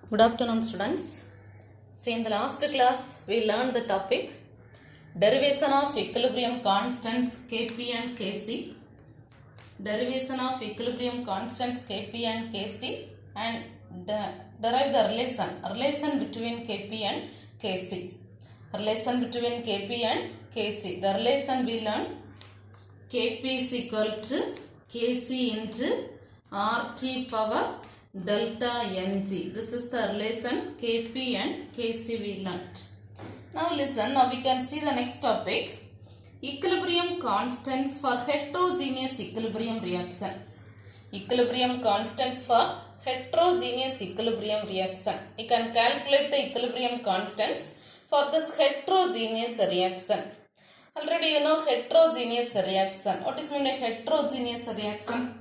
Good afternoon, students. See, in the last class, we learned the topic derivation of equilibrium constants Kp and Kc. Derivation of equilibrium constants Kp and Kc and derive the relation between Kp and Kc. Relation between Kp and Kc. The relation we learned Kp is equal to Kc into Rt power delta Ng. This is the relation Kp and Kc we learnt. Now listen, now we can see the next topic. Equilibrium constants for heterogeneous equilibrium reaction. Equilibrium constants for heterogeneous equilibrium reaction. You can calculate the equilibrium constants for this heterogeneous reaction. Already you know heterogeneous reaction. What is mean by heterogeneous reaction?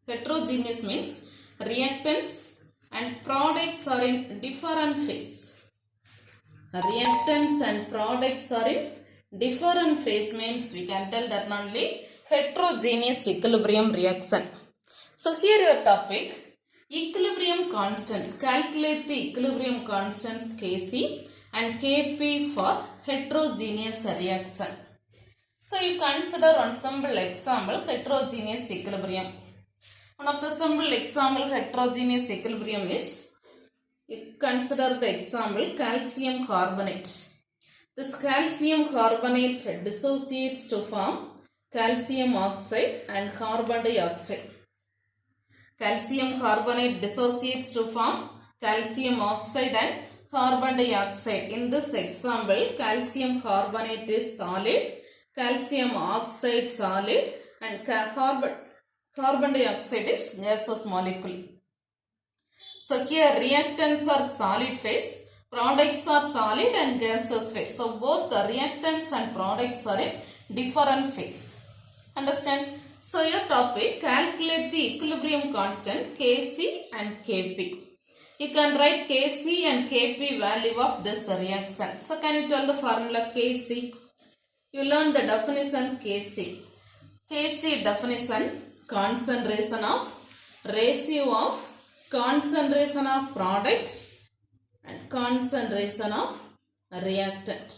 Heterogeneous means reactants and products are in different phase. Reactants and products are in different phase means we can tell that only heterogeneous equilibrium reaction. So here your topic, equilibrium constants. Calculate the equilibrium constants Kc and Kp for heterogeneous reaction. So you consider one simple example, heterogeneous equilibrium. One of the simple example heterogeneous equilibrium is, you consider the example calcium carbonate. This calcium carbonate dissociates to form calcium oxide and carbon dioxide. Calcium carbonate dissociates to form calcium oxide and carbon dioxide. In this example, calcium carbonate is solid, calcium oxide solid, and carbon dioxide is gaseous molecule. So here reactants are solid phase, products are solid and gaseous phase. So both the reactants and products are in different phase. Understand? So your topic, calculate the equilibrium constant Kc and Kp. You can write Kc and Kp value of this reaction. So can you tell the formula Kc? You learn the definition Kc. Kc definition, concentration of ratio of concentration of product and concentration of reactant.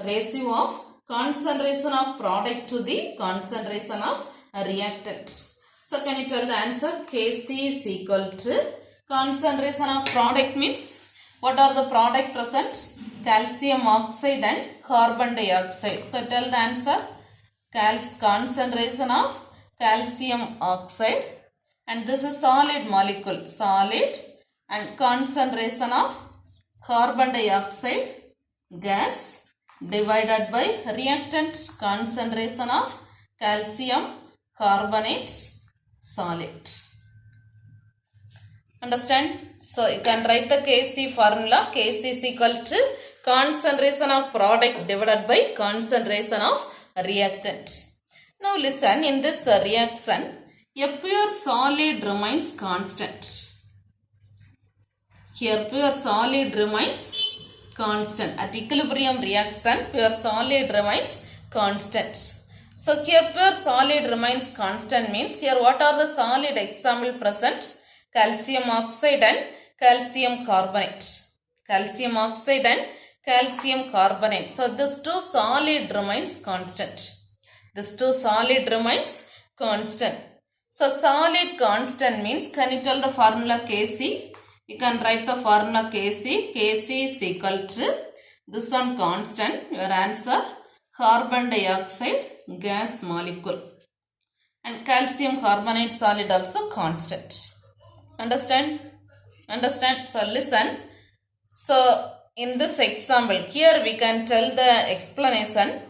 Ratio of concentration of product to the concentration of reactant. So can you tell the answer? Kc is equal to concentration of product means what are the product present? Calcium oxide and carbon dioxide. So tell the answer. Concentration of calcium oxide, and this is solid molecule, solid, and concentration of carbon dioxide gas divided by reactant, concentration of calcium carbonate solid. Understand? So you can write the Kc formula. Kc is equal to concentration of product divided by concentration of reactant. Now listen, in this reaction, a pure solid remains constant. Here pure solid remains constant. At equilibrium reaction, pure solid remains constant. So here pure solid remains constant means here what are the solid example present? Calcium oxide and calcium carbonate. Calcium oxide and calcium carbonate. So this two solid remains constant. This two solid remains constant. So solid constant means, can you tell the formula Kc? You can write the formula Kc. Kc is equal to this one constant. Your answer, carbon dioxide gas molecule. And calcium carbonate solid also constant. Understand? Understand? So listen. So in this example, here we can tell the explanation.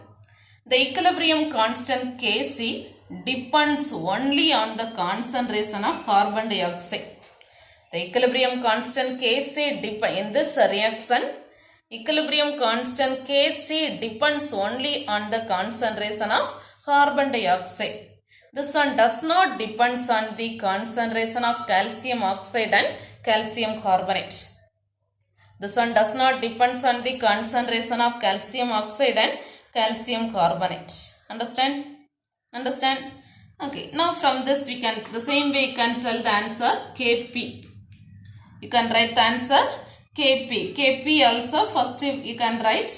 The equilibrium constant Kc depends only on the concentration of carbon dioxide. The equilibrium constant Kc in this reaction, equilibrium constant Kc depends only on the concentration of carbon dioxide. This one does not depend on the concentration of calcium oxide and calcium carbonate. This one does not depend on the concentration of calcium oxide and calcium carbonate. Understand? Understand? Okay. Now from this we can, the same way you can tell the answer Kp. You can write the answer Kp. Kp also first you can write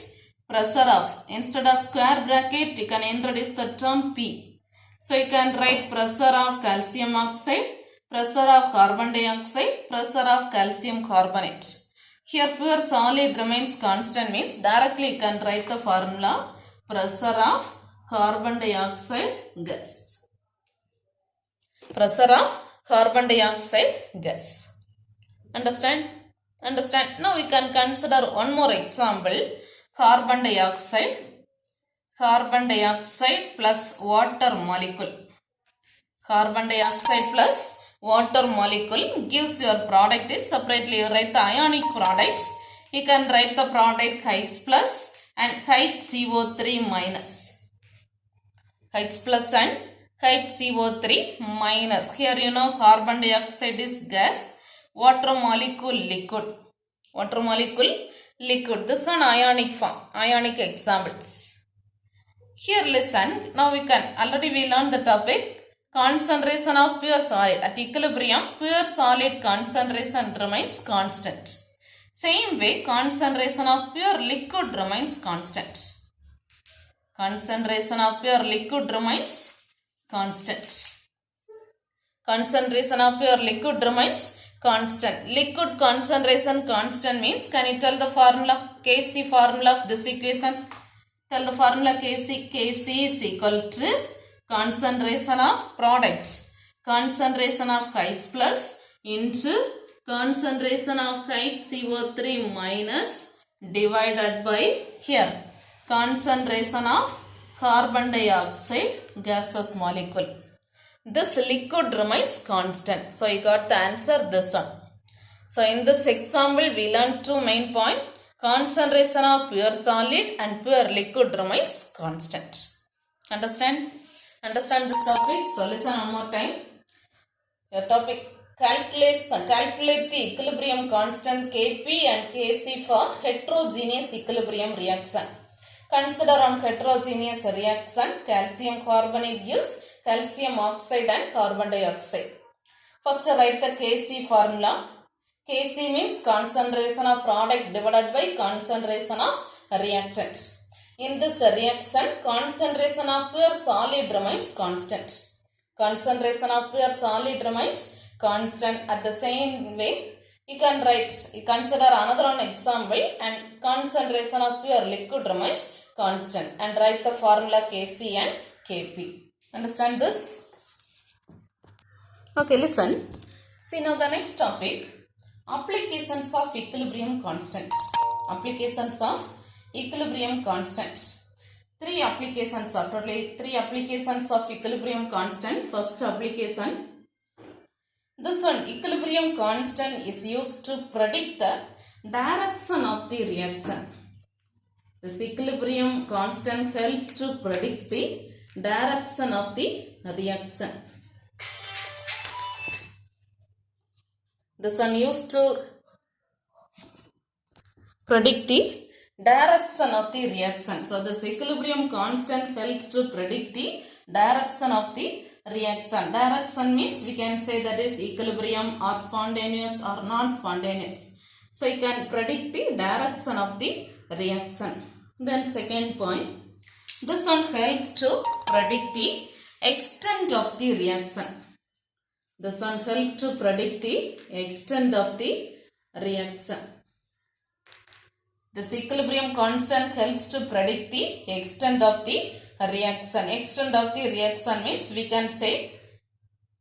pressure of. Instead of square bracket, you can introduce the term P. So you can write pressure of calcium oxide, pressure of carbon dioxide, pressure of calcium carbonate. Here pure solid remains constant means directly you can write the formula pressure of carbon dioxide gas. Pressure of carbon dioxide gas. Understand? Understand? Now we can consider one more example. Carbon dioxide plus water molecule. Carbon dioxide plus water molecule gives your product is separately you write the ionic product. You can write the product H plus and HCO3 minus. H plus and HCO3 minus. Here you know carbon dioxide is gas. Water molecule liquid. Water molecule liquid. This one ionic form. Ionic examples. Here listen. Now we can already we learned the topic. Concentration of pure solid. At equilibrium, pure solid concentration remains constant. Same way, concentration of pure liquid remains constant. Concentration of pure liquid remains constant. Concentration of pure liquid remains constant. Liquid concentration constant means, can you tell the formula? Kc formula of this equation. Tell the formula Kc. Kc is equal to concentration of product. Concentration of H plus into concentration of HCO3 minus divided by here concentration of carbon dioxide gaseous molecule. This liquid remains constant. So you got the answer this one. So in this example we learned two main points. Concentration of pure solid and pure liquid remains constant. Understand? Understand this topic? So listen one more time. Your topic, calculate the equilibrium constant Kp and Kc for heterogeneous equilibrium reaction. Consider on heterogeneous reaction, calcium carbonate gives calcium oxide and carbon dioxide. First write the Kc formula. Kc means concentration of product divided by concentration of reactant. In this reaction, concentration of pure solid remains constant. Concentration of pure solid remains constant. At the same way, you can write, you consider another one example and concentration of pure liquid remains constant and write the formula Kc and Kp. Understand this? Okay, listen. See now the next topic. Applications of equilibrium constant. Applications of equilibrium constant. Three applications are totally three applications of equilibrium constant. First application. This one, equilibrium constant is used to predict the direction of the reaction. This equilibrium constant helps to predict the direction of the reaction. This one used to predict the direction of the reaction. So this equilibrium constant helps to predict the direction of the reaction. Direction means we can say that is equilibrium or spontaneous or non-spontaneous. So you can predict the direction of the reaction. Then second point, this one helps to predict the extent of the reaction. This one helps to predict the extent of the reaction. This equilibrium constant helps to predict the extent of the reaction. Extent of the reaction means we can say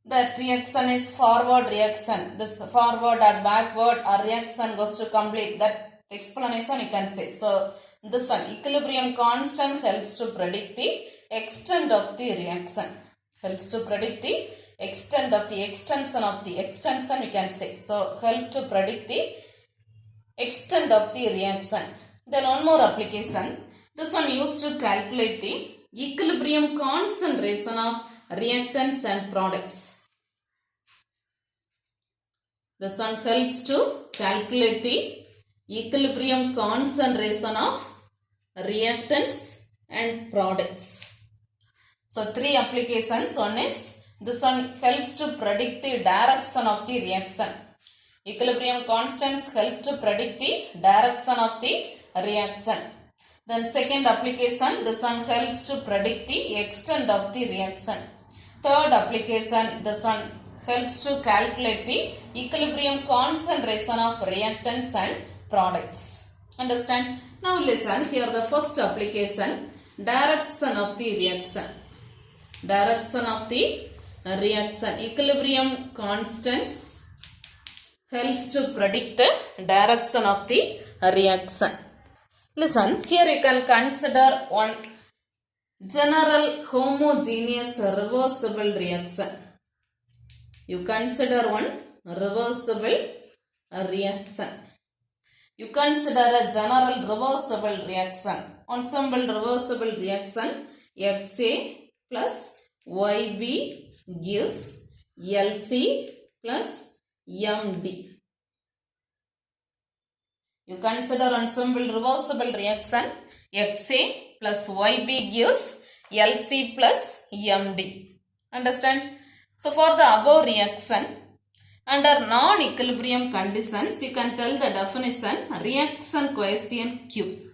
that reaction is forward reaction. This forward or backward or reaction goes to complete. That explanation you can say. So this one equilibrium constant helps to predict the extent of the reaction. Helps to predict the extent of the extension you can say. So help to predict the extent of the reaction. Then one more application. This one used to calculate the equilibrium concentration of reactants and products. This one helps to calculate the equilibrium concentration of reactants and products. So three applications. One is this one helps to predict the direction of the reaction. Equilibrium constants help to predict the direction of the reaction. Then second application, this one helps to predict the extent of the reaction. Third application, this one helps to calculate the equilibrium concentration of reactants and products. Understand? Now listen, here the first application, direction of the reaction. Direction of the reaction. Equilibrium constants helps to predict the direction of the reaction. Listen, here you can consider one general homogeneous reversible reaction. You consider one reversible reaction. You consider a general reversible reaction. Ensemble reversible reaction XA plus YB gives LC plus MD. You consider ensemble reversible reaction XA plus YB gives LC plus MD. Understand? So for the above reaction, under non-equilibrium conditions, you can tell the definition reaction coefficient Q.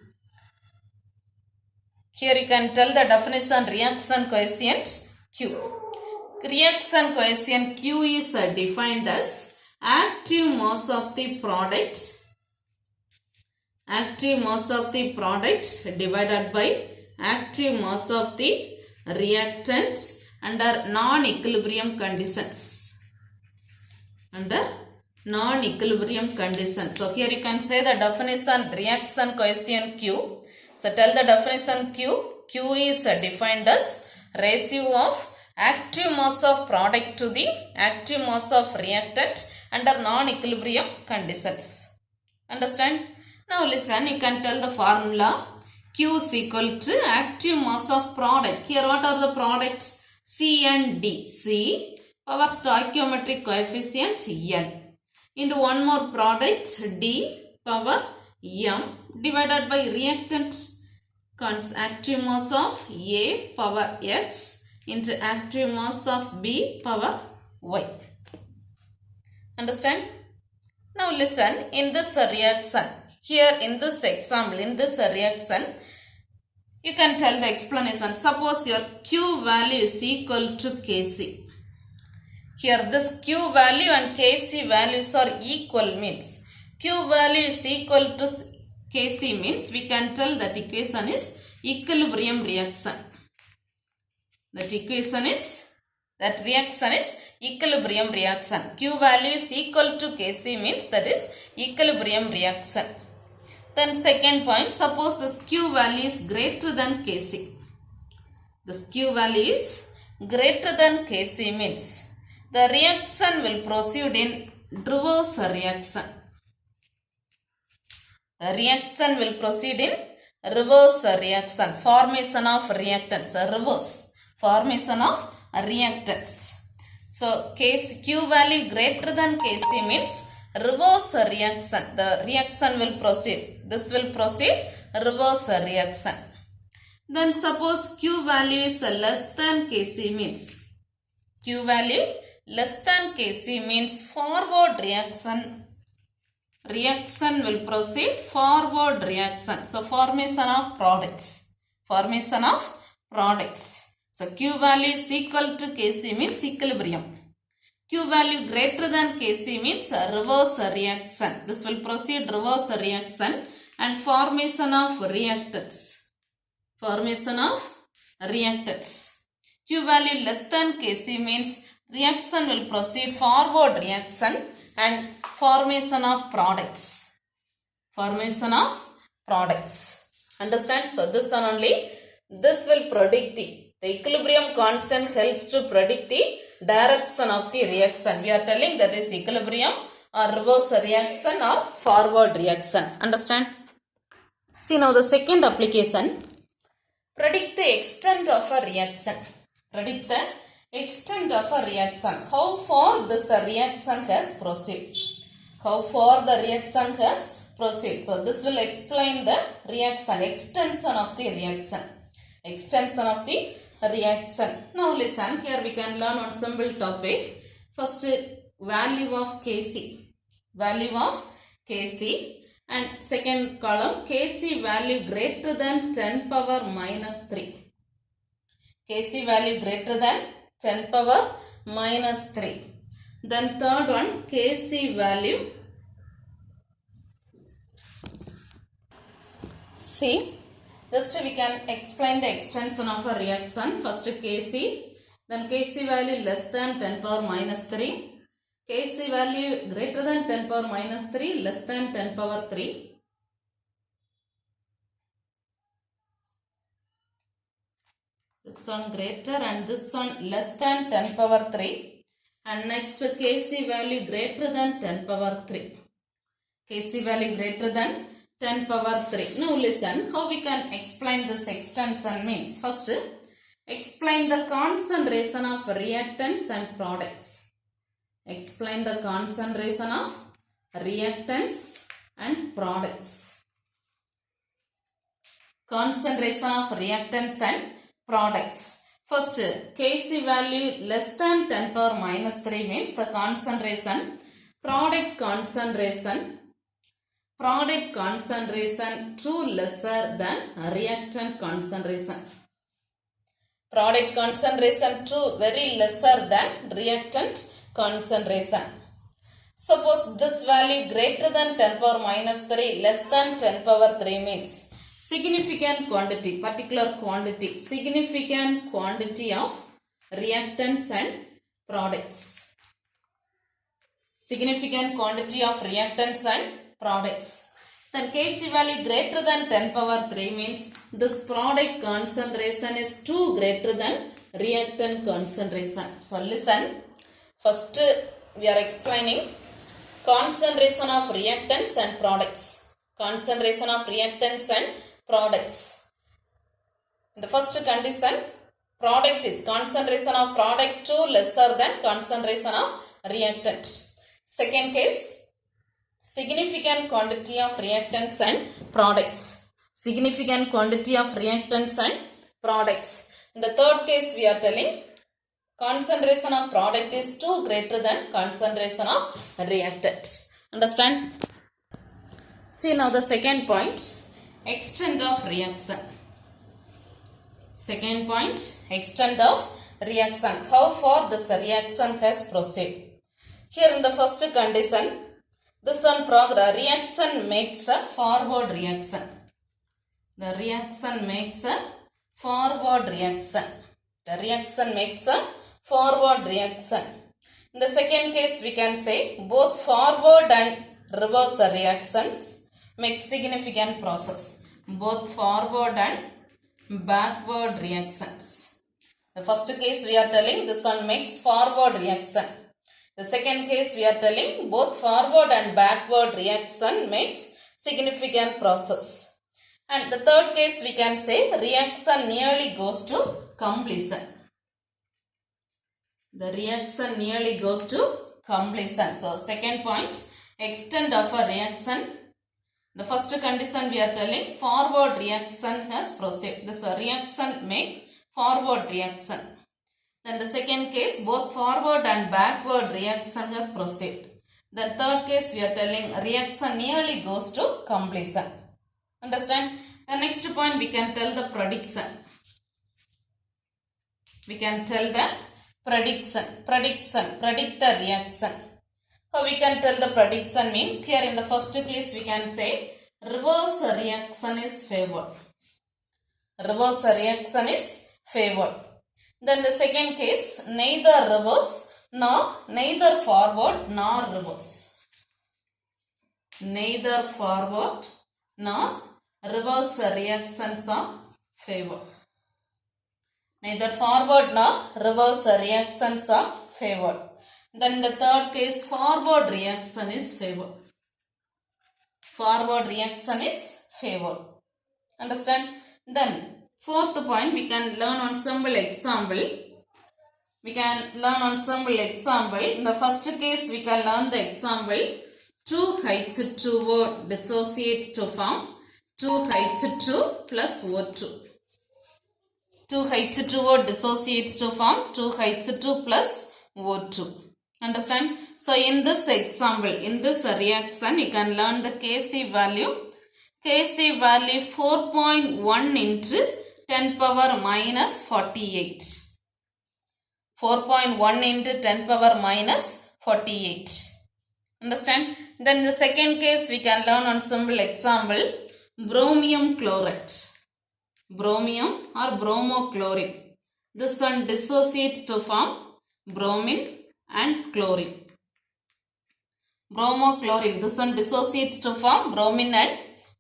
Here you can tell the definition reaction coefficient Q. Reaction coefficient Q is defined as active mass of the product. Active mass of the product divided by active mass of the reactant under non-equilibrium conditions. Under non-equilibrium conditions. So here you can say the definition reaction coefficient Q. So tell the definition Q. Q is defined as ratio of active mass of product to the active mass of reactant under non-equilibrium conditions. Understand? Now listen, you can tell the formula Q is equal to active mass of product. Here what are the products? C and D. C power stoichiometric coefficient L into one more product D power M divided by reactant active mass of A power X into active mass of B power Y. Understand? Now listen, in this reaction, here in this example, in this reaction, you can tell the explanation. Suppose your Q value is equal to Kc. Here this Q value and Kc values are equal means Q value is equal to Kc means we can tell that equation is equilibrium reaction. That equation is, that reaction is equilibrium reaction. Q value is equal to Kc means that is equilibrium reaction. Then second point, suppose this Q value is greater than Kc. This Q value is greater than Kc means the reaction will proceed in reverse reaction. The reaction will proceed in reverse reaction. Formation of reactants. Reverse. Formation of reactants. So Q value greater than Kc means reverse reaction. The reaction will proceed. This will proceed reverse reaction. Then suppose Q value is less than Kc means Q value less than Kc means forward reaction. Reaction will proceed forward reaction. So formation of products. Formation of products. So Q value is equal to Kc means equilibrium. Q value greater than Kc means reverse reaction. This will proceed reverse reaction and formation of reactants. Formation of reactants. Q value less than Kc means reaction will proceed forward reaction and formation of products. Formation of products. Understand? So this one only, this will predict the equilibrium constant helps to predict the direction of the reaction. We are telling that is equilibrium or reverse reaction or forward reaction. Understand? See now the second application. Predict the extent of a reaction. Predict the extent of a reaction. How far this reaction has proceeded. How far the reaction has proceeded. So this will explain the reaction. Extension of the reaction. Extension of the reaction. Now listen, here we can learn on simple topic. First, value of Kc. value of Kc, and second column Kc value greater than 10 power minus 3. Kc value greater than 10 power minus 3. Then third one Kc value. See, just we can explain the extension of a reaction. First Kc, then Kc value less than 10 power minus 3. Kc value greater than 10 power minus 3, less than 10 power 3. This one greater and this one less than 10 power 3. And next Kc value greater than 10 power 3. Kc value greater than 10 power 3. Now listen how we can explain this extension means. First, explain the concentration of reactants and products. Explain the concentration of reactants and products. Concentration of reactants and products. First, Kc value less than 10 power minus 3 means the concentration, product concentration too lesser than reactant concentration. Product concentration too very lesser than reactant concentration. Suppose this value greater than 10 power minus 3 less than 10 power 3 means significant quantity, particular quantity, significant quantity of reactants and products. Significant quantity of reactants and products. Then Kc value greater than 10 power 3 means this product concentration is too greater than reactant concentration. So listen. First, we are explaining concentration of reactants and products. Concentration of reactants and products. In the first condition, product is concentration of product too lesser than concentration of reactant. Second case, significant quantity of reactants and products. Significant quantity of reactants and products. In the third case, we are telling concentration of product is too greater than concentration of reactant. Understand? See now the second point, extent of reaction. Second point, extent of reaction. How far this reaction has proceeded. Here in the first condition, this one reaction makes a forward reaction. The reaction makes a forward reaction. The reaction makes a forward reaction. In the second case, we can say both forward and reverse reactions make significant process. Both forward and backward reactions. The first case we are telling this one makes forward reaction. The second case we are telling both forward and backward reaction makes significant process. And the third case we can say reaction nearly goes to completion. The reaction nearly goes to completion. So second point, extent of a reaction. The first condition we are telling forward reaction has proceeded. This reaction make forward reaction. Then the second case both forward and backward reaction has proceeded. The third case we are telling reaction nearly goes to completion. Understand? The next point we can tell the prediction. We can tell the prediction, predict the reaction. How we can tell the prediction means here in the first case we can say reverse reaction is favored. Reverse reaction is favored. Then the second case neither reverse nor neither forward nor reverse. Neither forward nor reverse reactions are favored. Neither forward nor reverse reactions are favored. Then the third case forward reaction is favored. Forward reaction is favored. Understand? Then fourth point we can learn on simple example. We can learn on simple example. In the first case we can learn the example 2H2O dissociates to form 2H2 plus O2. 2H2O dissociates to form 2H2 plus O2. Understand? So in this example, in this reaction, you can learn the Kc value. Kc value 4.1 into 10 power minus 48. 4.1 into 10 power minus 48. Understand? Then the second case we can learn on simple example, bromium chloride. Bromium or bromochlorine. This one dissociates to form bromine and chlorine. Bromochlorine. This one dissociates to form bromine and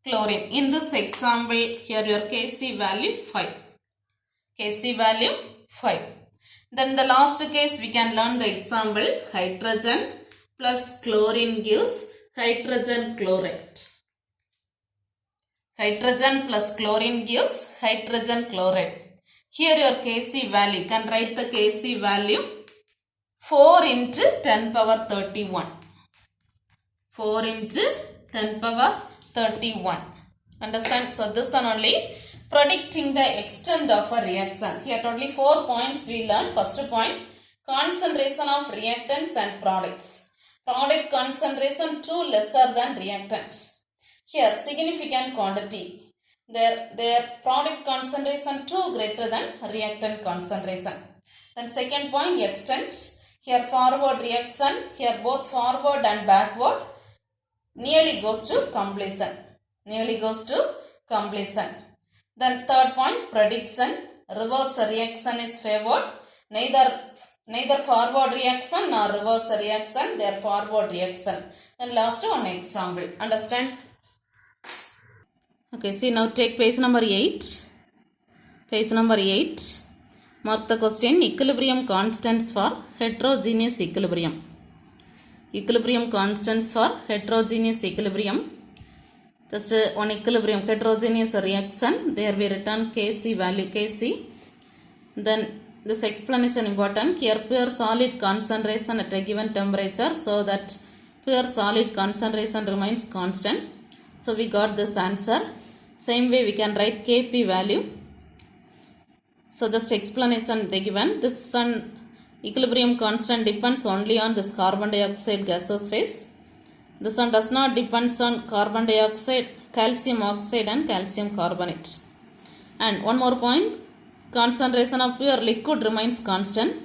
chlorine. In this example, here your Kc value 5. Kc value 5. Then the last case we can learn the example, hydrogen plus chlorine gives hydrogen chloride. Hydrogen plus chlorine gives hydrogen chloride. Here your Kc value, you can write the Kc value 4 into 10 power 31. 4 into 10 power 31. Understand? So this one only predicting the extent of a reaction. Here totally 4 points we learn. First point, concentration of reactants and products. Product concentration 2 lesser than reactant. Here significant quantity. Their product concentration 2 greater than reactant concentration. Then second point, extent. Here forward reaction. Here both forward and backward nearly goes to completion. Nearly goes to completion. Then third point, prediction. Reverse reaction is favored. Neither forward reaction nor reverse reaction. They are forward reaction. Then last one example. Understand? Okay, see now take page number 8. Page number 8. Mark the question, equilibrium constants for heterogeneous equilibrium. Equilibrium constants for heterogeneous equilibrium. Just one equilibrium, heterogeneous reaction. There we return Kc value Kc. Then this explanation important. Here pure solid concentration at a given temperature, so that pure solid concentration remains constant. So we got this answer. Same way we can write Kp value. So just explanation they given. This one equilibrium constant depends only on this carbon dioxide gaseous phase. This one does not depends on carbon dioxide, calcium oxide and calcium carbonate. And one more point, concentration of pure liquid remains constant.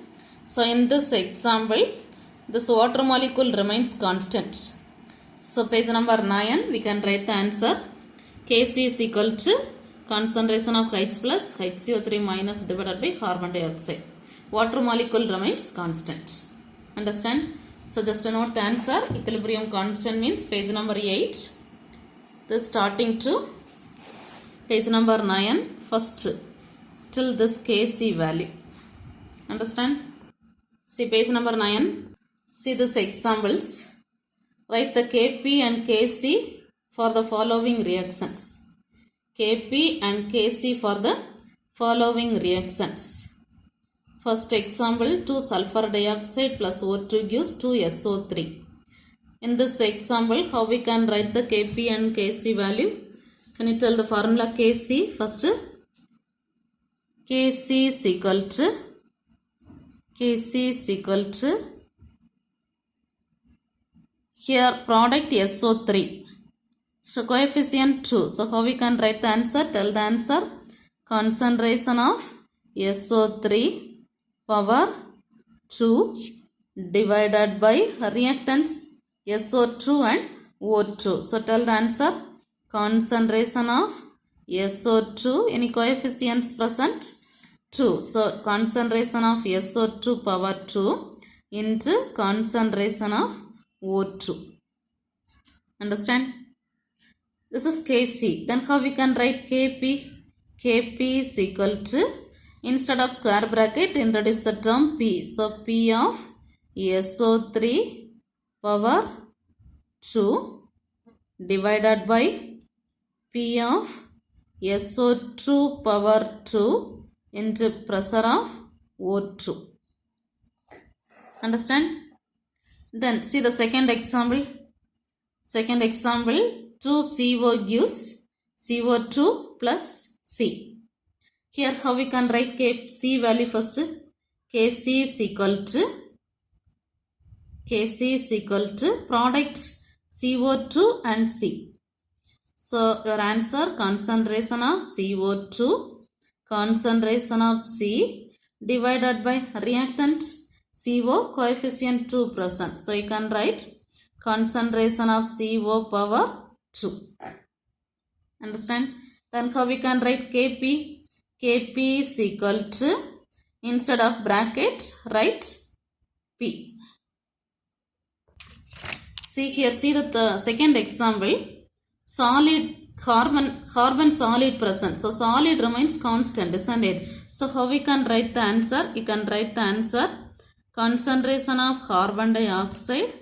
So in this example, this water molecule remains constant. So page number 9, we can write the answer. Kc is equal to concentration of H plus HCO3 minus divided by carbon dioxide. Water molecule remains constant. Understand? So just to note the answer, equilibrium constant means page number 8. This starting to page number 9, first till this Kc value. Understand? See page number 9. See this examples. Write the Kp and Kc for the following reactions. Kp and Kc for the following reactions. First example, 2 sulfur dioxide plus O2 gives 2 SO3. In this example, how we can write the Kp and Kc value? Can you tell the formula Kc? First, Kc is equal to here product SO3. So coefficient 2. So how we can write the answer? Tell the answer. Concentration of SO3 power 2 divided by reactants SO2 and O2. So tell the answer. Concentration of SO2. Any coefficients present? 2. So concentration of SO2 power 2 into concentration of O2. Understand? This is Kc. Then how we can write Kp? Kp is equal to, instead of square bracket, introduce the term P. So P of SO3 power 2 divided by P of SO2 power 2 into pressure of O2. Understand? Then see the second example. Second example, 2 CO gives CO2 plus C. Here how we can write Kc value first? Kc is equal to Kc is equal to product CO2 and C. So your answer, concentration of CO2, concentration of C divided by reactant CO coefficient 2%. So you can write concentration of CO power 2. Understand? Then how we can write Kp? Kp is equal to, instead of bracket, write P. See here, see the second example. Solid carbon solid present. So solid remains constant, isn't it? So how we can write the answer? You can write the answer, concentration of carbon dioxide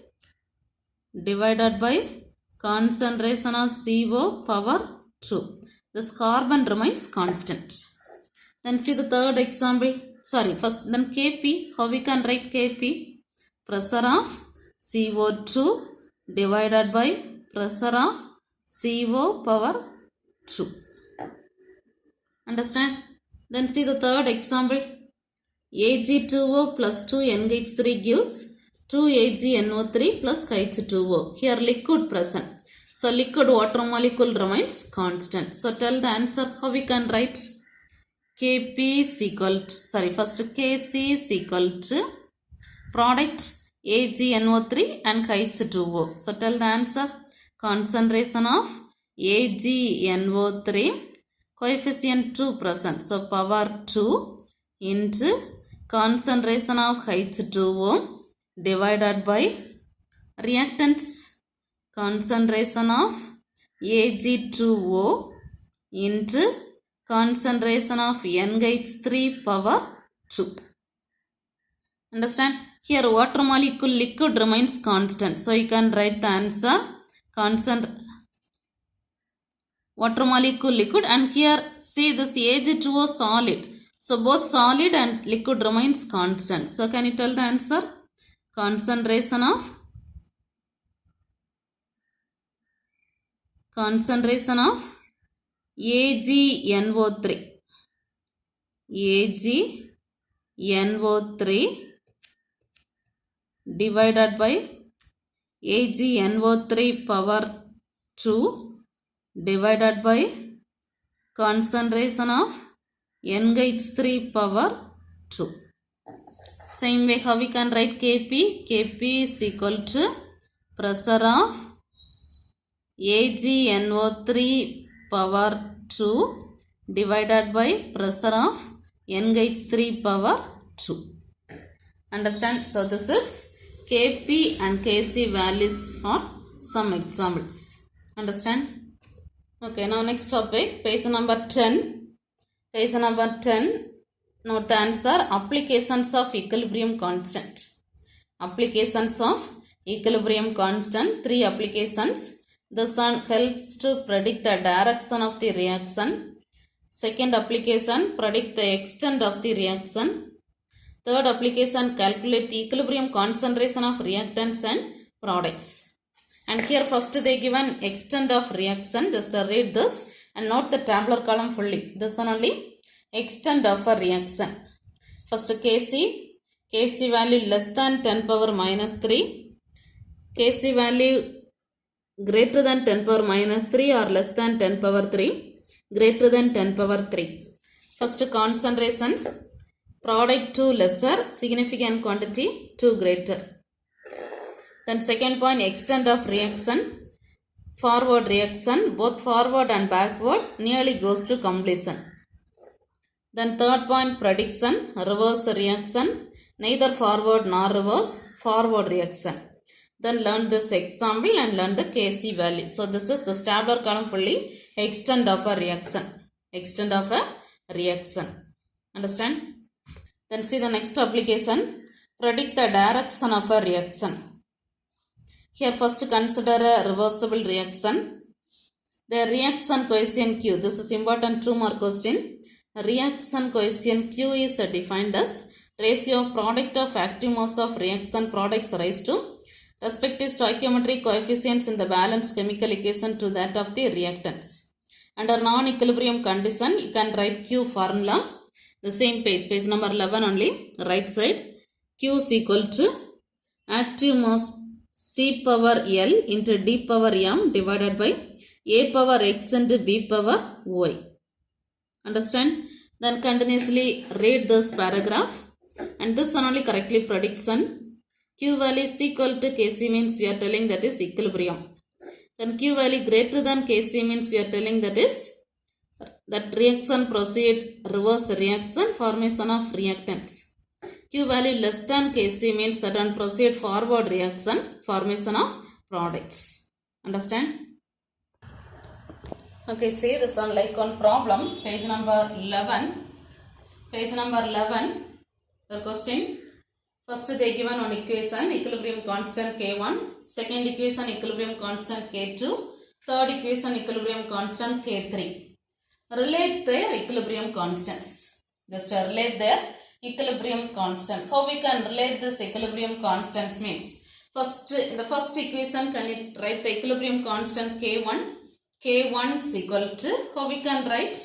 divided by concentration of CO power 2. This carbon remains constant. Then see the third example. Sorry, first then Kp. How we can write Kp? Pressure of CO2 divided by pressure of CO power 2. Understand? Then see the third example. Ag2O plus 2NH3 gives 2AgNO3 plus H2O. Here liquid present. So liquid water molecule remains constant. So tell the answer. How we can write? Kp is equal to, first Kc is equal to product AgNO3 and H2O. So tell the answer. Concentration of AgNO3 coefficient 2%. So power 2 into concentration of H2O divided by reactants concentration of Ag2O into concentration of NH3 power 2. Understand? Here water molecule liquid remains constant. So you can write the answer, water molecule liquid, and here see this Ag2O solid. So both solid and liquid remains constant. So can you tell the answer? Concentration of AgNO3 divided by AgNO3 power 2 divided by concentration of NH3 power 2. Same way how we can write Kp? Kp is equal to pressure of AgNO3 power 2 divided by pressure of NH3 power 2. Understand? So this is Kp and Kc values for some examples. Understand? Okay, now next topic, page number 10. Page number 10, note the answer, applications of equilibrium constant. Applications of equilibrium constant, 3 applications. This one helps to predict the direction of the reaction. Second application, predict the extent of the reaction. Third application, calculate the equilibrium concentration of reactants and products. And here first they given extent of reaction. Just read this and note the tabular column fully. This one only, extent of a reaction. First Kc value less than 10 power minus 3. Kc value greater than 10 power minus 3 or less than 10 power 3. Greater than 10 power 3. First concentration, product 2 lesser, significant quantity 2 greater. Then second point, extent of reaction, forward reaction, both forward and backward nearly goes to completion. Then third point, prediction, reverse reaction, neither forward nor reverse, forward reaction. Then learn this example and learn the Kc value. So this is the tabular column fully, extent of a reaction. Extent of a reaction. Understand? Then see the next application, predict the direction of a reaction. Here first consider a reversible reaction. The reaction coefficient Q, this is important 2 mark question. Reaction coefficient Q is defined as ratio of product of active mass of reaction products raised to respective stoichiometric coefficients in the balanced chemical equation to that of the reactants. Under non-equilibrium condition, you can write Q formula. The same page number 11 only, right side. Q is equal to active mass C power L into D power M divided by A power X into B power Y. Understand? Then continuously read this paragraph and this one only correctly prediction. Q value is equal to Kc means we are telling that is equilibrium. Then Q value greater than Kc means we are telling that is that reaction proceed reverse reaction, formation of reactants. Q value less than Kc means that on proceed forward reaction, formation of products. Understand? Okay, see this one like on problem, page number 11. Page number 11, the question. First they given one equation, equilibrium constant K1. Second equation, equilibrium constant K2. Third equation, equilibrium constant K3. Relate their equilibrium constants. Just relate their equilibrium constant. How we can relate this equilibrium constants means, first in the first equation can it write the equilibrium constant K1. K1 is equal to, how we can write,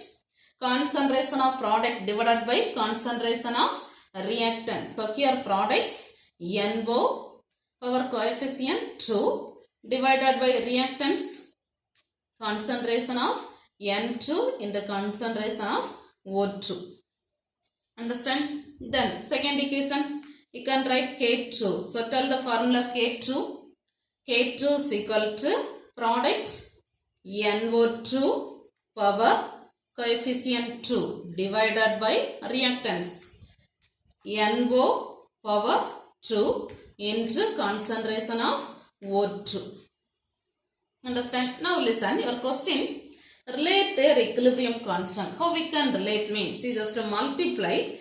concentration of product divided by concentration of reactant. So here products NO power coefficient 2 divided by reactants concentration of N2 in the concentration of O2. Understand? Then second equation you can write K2. So tell the formula K2. K2 is equal to product NO2 power coefficient 2 divided by reactants NO power 2 into concentration of O2. Understand? Now listen, your question, relate their equilibrium constant. How we can relate means, you just multiply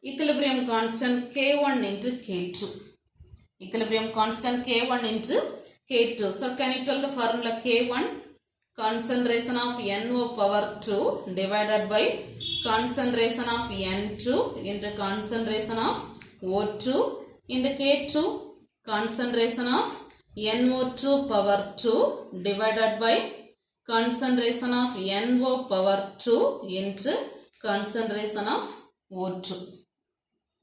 equilibrium constant K1 into K2. Equilibrium constant K1 into K2. So can you tell the formula K1? Concentration of NO power 2 divided by concentration of N2 into concentration of O2 into K2 concentration of NO2 power 2 divided by concentration of NO power 2 into concentration of O2.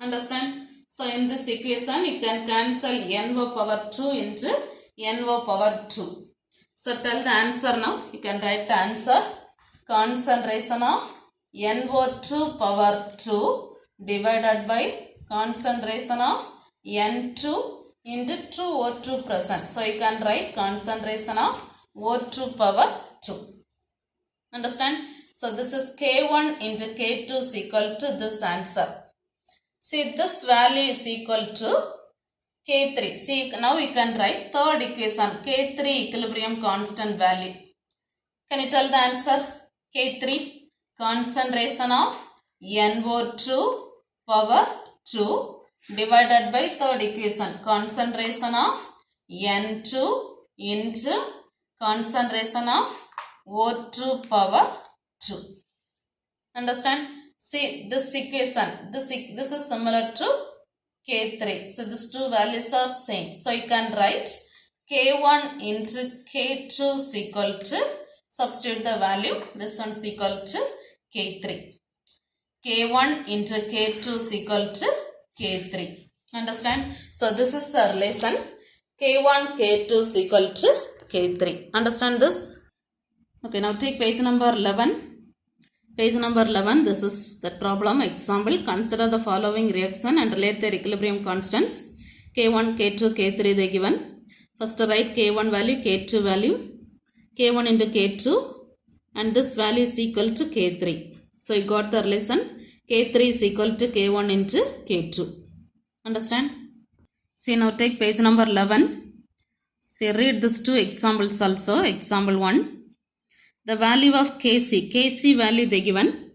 Understand? So in this equation you can cancel NO power 2 into NO power 2. So tell the answer now. You can write the answer. Concentration of NO2 power 2 divided by concentration of N2 into 2O2 present. So you can write concentration of O2 power 2. Understand? So this is K1 into K2 is equal to this answer. See, this value is equal to K3. See, now we can write third equation, K3 equilibrium constant value. Can you tell the answer? K3 concentration of NO2 power 2 divided by third equation, concentration of N2 into concentration of O2 power 2. Understand? See, this equation, this is similar to K3. So these two values are same. So you can write K1 into K2 is equal to, substitute the value, this one is equal to K3. K1 into K2 is equal to K3. Understand? So this is the relation. K1, K2 is equal to K3. Understand this? Okay, now take page number 11. Page number 11, this is the problem example. Consider the following reaction and relate their equilibrium constants. K1, K2, K3 they given. First write K1 value, K2 value. K1 into K2 and this value is equal to K3. So you got the relation. K3 is equal to K1 into K2. Understand? See, now take page number 11. See, read these two examples also. Example 1. The value of Kc value they given,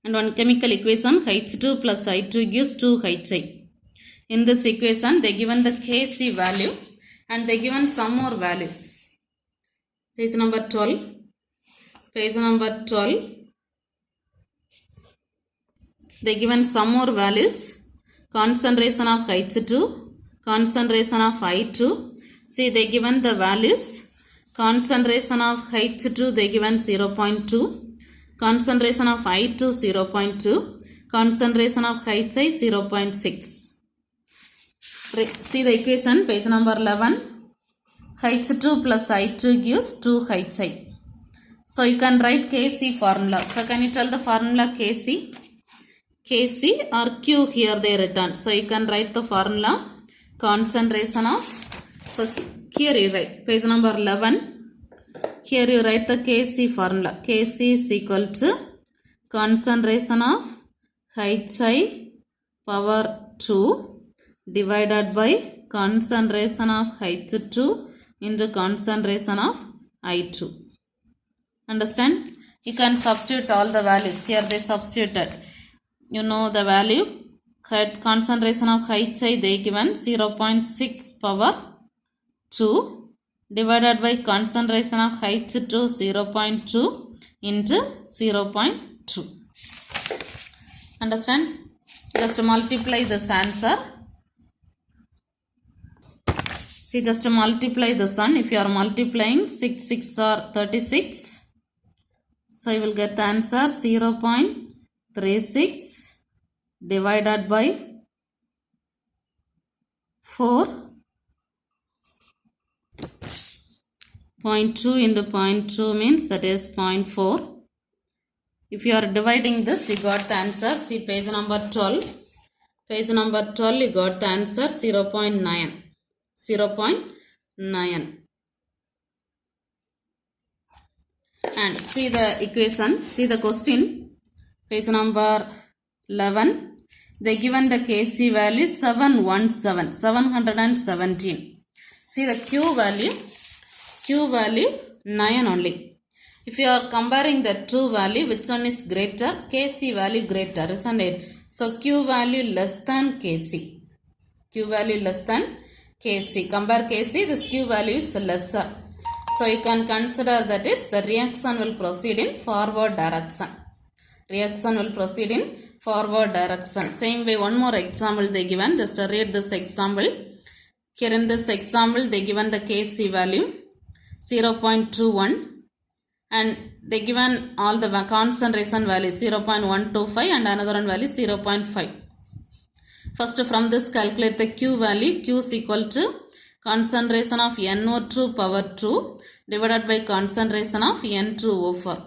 and one chemical equation H2 plus I2 gives 2Hi. In this equation they given the Kc value and they given some more values. Page number 12. Page number 12. They given some more values. Concentration of H2, concentration of I2. See, they given the values. Concentration of H2 they given 0.2, concentration of I2 0.2, concentration of HI 0.6. See the equation, page number 11. H2 plus I2 gives 2HI. So you can write Kc formula. So can you tell the formula Kc? Kc or Q here they written. So you can write the formula concentration of. So here you write page number 11. Here you write the Kc formula. Kc is equal to concentration of Hi power 2 divided by concentration of H2 into concentration of I2. Understand? You can substitute all the values. Here they substituted. You know the value. Concentration of Hi they given 0.6 power 2 divided by concentration of H2 0.2 into 0.2. Understand? Just multiply this answer. See, just multiply this one. If you are multiplying 6 6 are 36. So you will get the answer 0.36 divided by 4.2 into 0.2 means that is 0.4. If you are dividing this, you got the answer. See page number 12. Page number 12, you got the answer 0.9. 0.9. And see the equation. See the question. Page number 11. They given the Kc value 717. See the Q value 9 only. If you are comparing the two value, which one is greater? Kc value greater, isn't it? So Q value less than Kc. Q value less than Kc. Compare Kc, this Q value is lesser. So you can consider that is the reaction will proceed in forward direction. Reaction will proceed in forward direction. Same way, one more example they given. Just read this example. Here in this example, they given the Kc value 0.21. And they given all the concentration values 0.125 and another one value 0.5. First from this calculate the Q value. Q is equal to concentration of NO2 power 2 divided by concentration of N2O4.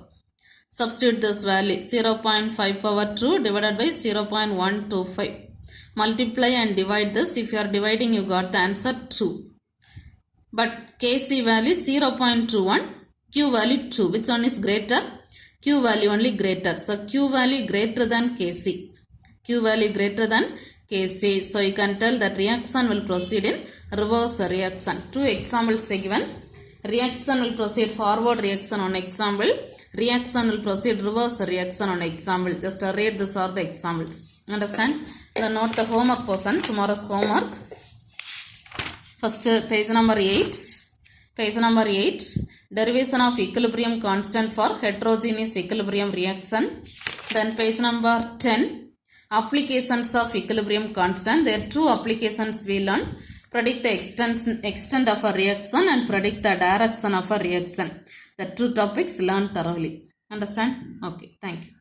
Substitute this value 0.5 power 2 divided by 0.125. Multiply and divide this. If you are dividing, you got the answer 2. But Kc value 0.21. Q value 2. Which one is greater? Q value only greater. So Q value greater than Kc. Q value greater than Kc. So you can tell that reaction will proceed in reverse reaction. Two examples they given. Reaction will proceed forward reaction on example. Reaction will proceed reverse reaction on example. Just read this are the examples. Understand? Then note the homework portion. Tomorrow's homework. First page number 8. Page number 8. Derivation of equilibrium constant for heterogeneous equilibrium reaction. Then page number 10. Applications of equilibrium constant. There are two applications we learn. Predict the extent of a reaction and predict the direction of a reaction. The two topics learned thoroughly. Understand? Okay. Thank you.